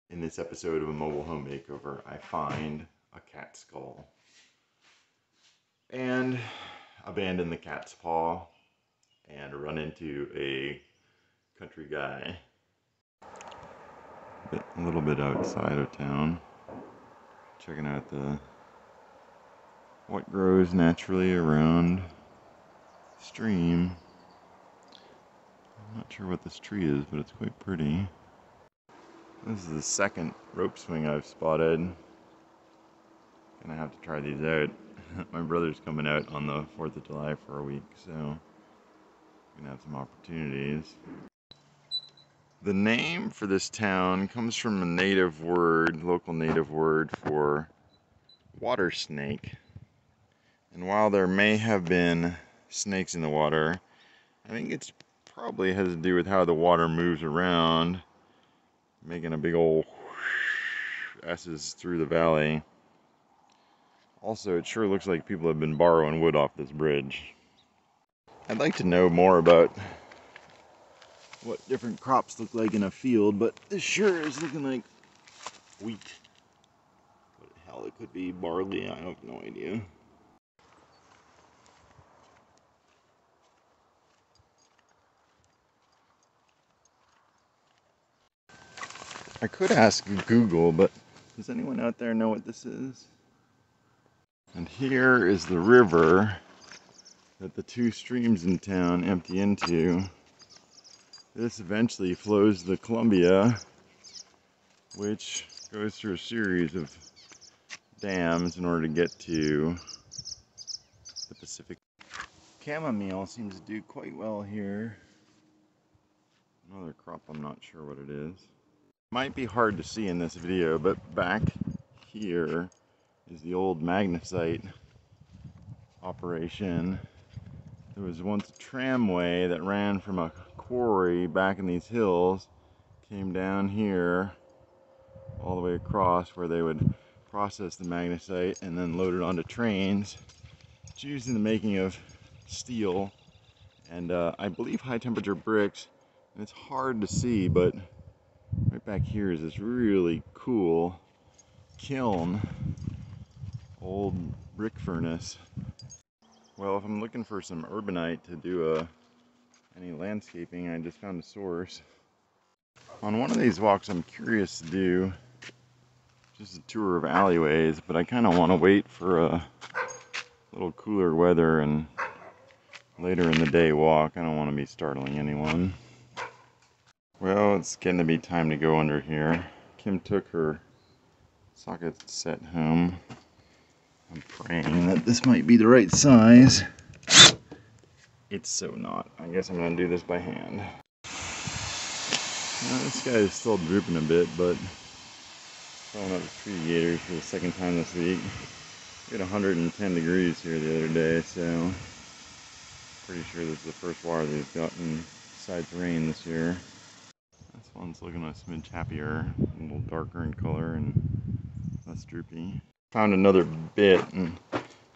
In this episode of a mobile home makeover, I find a cat skull and abandon the cat's paw and run into a country guy a little bit outside of town, checking out what grows naturally around the stream. I'm not sure what this tree is, but it's quite pretty. This is the second rope swing I've spotted. Gonna have to try these out. My brother's coming out on the 4th of July for a week, so gonna have some opportunities. The name for this town comes from a local native word for water snake. And while there may have been snakes in the water, I think it's probably has to do with how the water moves around, making a big old S's through the valley. Also, it sure looks like people have been borrowing wood off this bridge. I'd like to know more about what different crops look like in a field, but this sure is looking like wheat. What the hell, it could be barley, I have no idea. I could ask Google, but does anyone out there know what this is? And here is the river that the two streams in town empty into. This eventually flows the Columbia, which goes through a series of dams in order to get to the Pacific. Chamomile seems to do quite well here. Another crop, I'm not sure what it is. Might be hard to see in this video, but back here is the old magnesite operation. There was once a tramway that ran from a quarry back in these hills, came down here all the way across where they would process the magnesite and then load it onto trains. It's used in the making of steel and I believe high temperature bricks. And it's hard to see, but right back here is this really cool kiln, old brick furnace. Well, if I'm looking for some urbanite to do any landscaping, I just found a source. On one of these walks, I'm curious to do just a tour of alleyways, but I kind of want to wait for a little cooler weather and later in the day walk. I don't want to be startling anyone. Well, it's getting to be time to go under here. Kim took her socket set home. I'm praying that this might be the right size. It's so not. I guess I'm going to do this by hand. Now, this guy is still drooping a bit, but throwing up tree gators for the second time this week. We had 110 degrees here the other day, so pretty sure this is the first water they've gotten besides rain this year. This one's looking a smidge happier, a little darker in color and less droopy. Found another bit and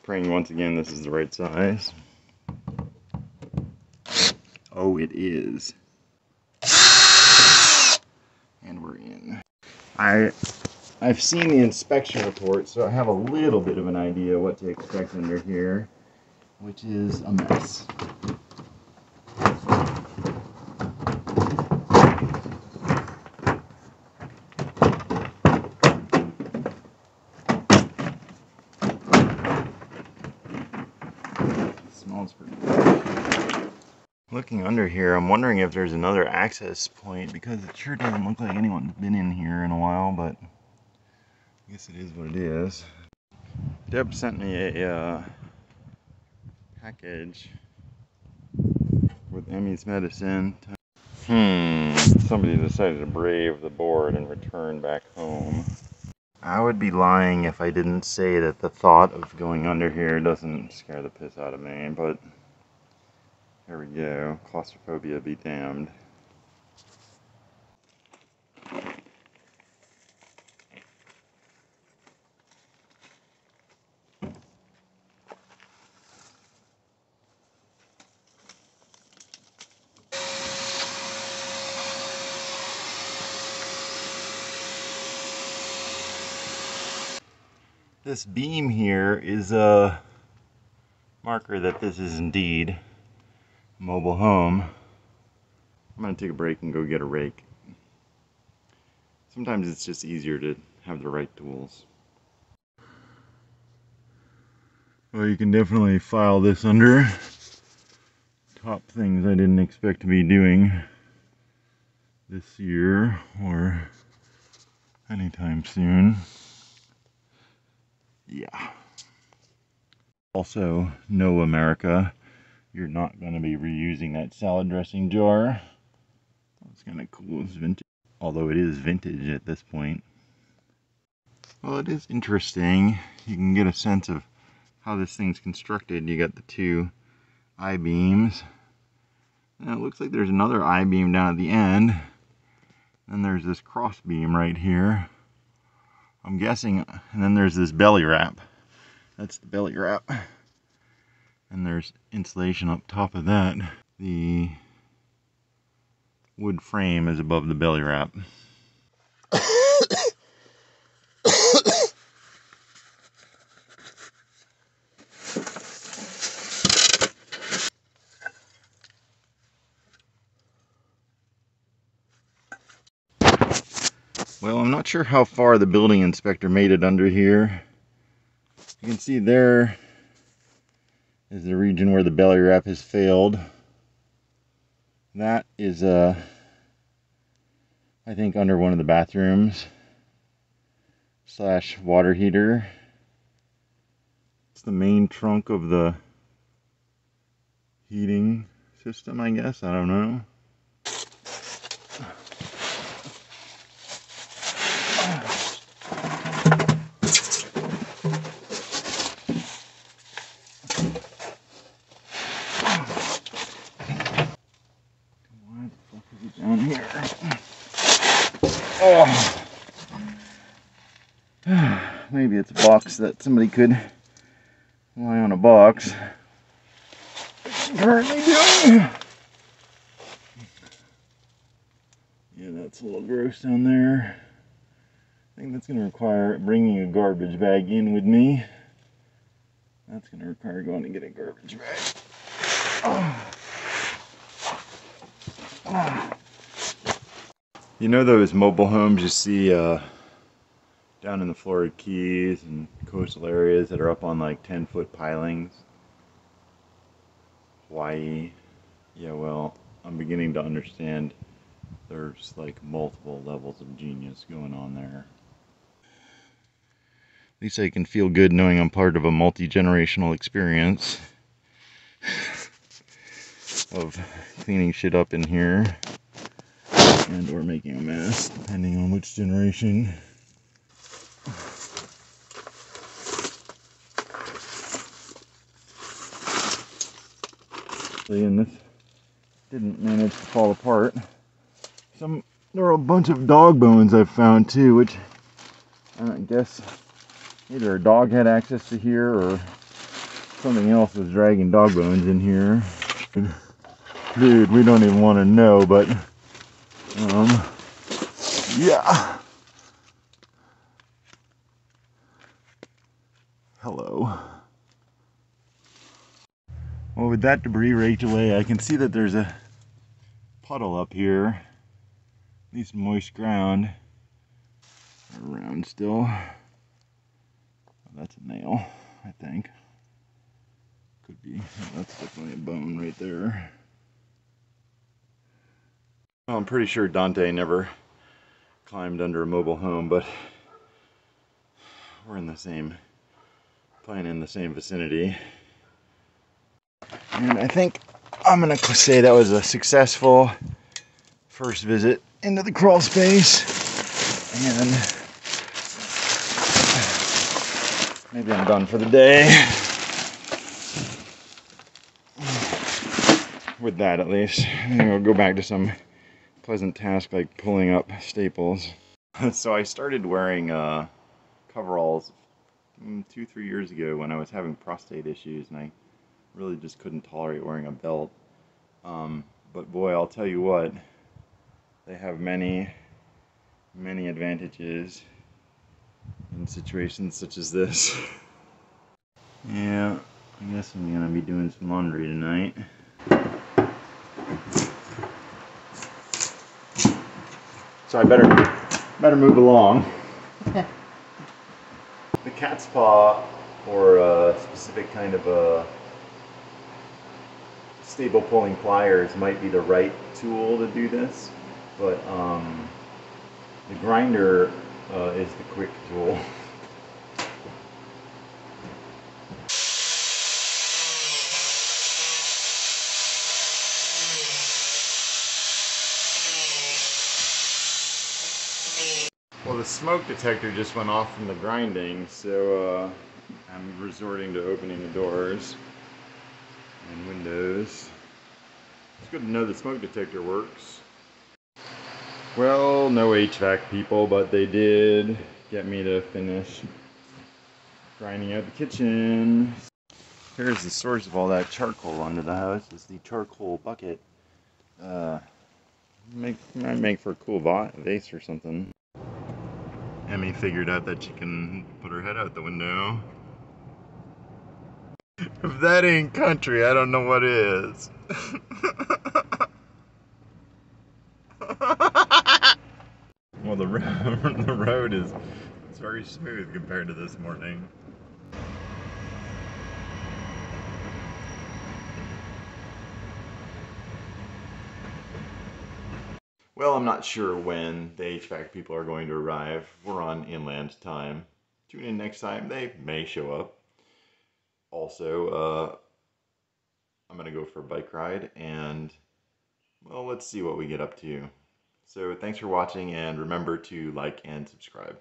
praying once again this is the right size. Oh, it is. And we're in. I've seen the inspection report, so I have a little bit of an idea what to expect under here, which is a mess. Smells pretty good. Looking under here, I'm wondering if there's another access point because it sure doesn't look like anyone's been in here in a while, but I guess it is what it is. Deb sent me a package with Emmy's medicine. Somebody decided to brave the board and return back home. I would be lying if I didn't say that the thought of going under here doesn't scare the piss out of me, but here we go. Claustrophobia be damned. This beam here is a marker that this is indeed a mobile home. I'm gonna take a break and go get a rake. Sometimes it's just easier to have the right tools. Well, you can definitely file this under top things I didn't expect to be doing this year or anytime soon. Yeah. Also, no, America, you're not going to be reusing that salad dressing jar. That's kind of cool. It's vintage. Although it is vintage at this point. Well, it is interesting. You can get a sense of how this thing's constructed. You got the two I-beams. And it looks like there's another I-beam down at the end. And there's this cross beam right here. I'm guessing, and then there's this belly wrap. That's the belly wrap. And there's insulation up top of that. The wood frame is above the belly wrap. Well, I'm not sure how far the building inspector made it under here. You can see there is the region where the belly wrap has failed. That is, I think, under one of the bathrooms / water heater. It's the main trunk of the heating system, I guess. I don't know. Down here. Oh. Maybe it's a box that somebody could lie on a box. Currently doing. Yeah, that's a little gross down there. I think that's going to require bringing a garbage bag in with me. That's going to require going to get a garbage bag. Oh. Oh. You know those mobile homes you see down in the Florida Keys and coastal areas that are up on like 10-foot pilings? Hawaii. Yeah, well, I'm beginning to understand there's like multiple levels of genius going on there. At least I can feel good knowing I'm part of a multi-generational experience of cleaning shit up in here. And or making a mess, depending on which generation. And this didn't manage to fall apart. There are a bunch of dog bones I've found too, which I guess either a dog had access to here or something else was dragging dog bones in here. Dude, we don't even want to know, but yeah. Hello. Well, with that debris raked away, I can see that there's a puddle up here. At least moist ground. Around still. Oh, that's a nail, I think. Could be. That's definitely a bone right there. Well, I'm pretty sure Dante never climbed under a mobile home, but we're in the same, playing in the same vicinity. And I think I'm gonna say that was a successful first visit into the crawl space. And maybe I'm done for the day. With that, at least. And I'll go back to some pleasant task like pulling up staples. So I started wearing coveralls 2-3 years ago when I was having prostate issues, and I really just couldn't tolerate wearing a belt. But boy, I'll tell you what, they have many advantages. in situations such as this. Yeah, I guess I'm gonna be doing some laundry tonight. So I better move along. The cat's paw, or a specific kind of a stable pulling pliers, might be the right tool to do this, but the grinder is the quick tool. Well, the smoke detector just went off from the grinding, so I'm resorting to opening the doors and windows. It's good to know the smoke detector works. Well, no HVAC people, but they did get me to finish grinding out the kitchen. Here's the source of all that charcoal under the house. It's the charcoal bucket. Might make for a cool vase or something. Emmy figured out that she can put her head out the window. If that ain't country, I don't know what is. Well, the road is very smooth compared to this morning. Well, I'm not sure when the HVAC people are going to arrive. We're on inland time. Tune in next time. They may show up. Also, I'm going to go for a bike ride, and, well, let's see what we get up to. So thanks for watching, and remember to like and subscribe.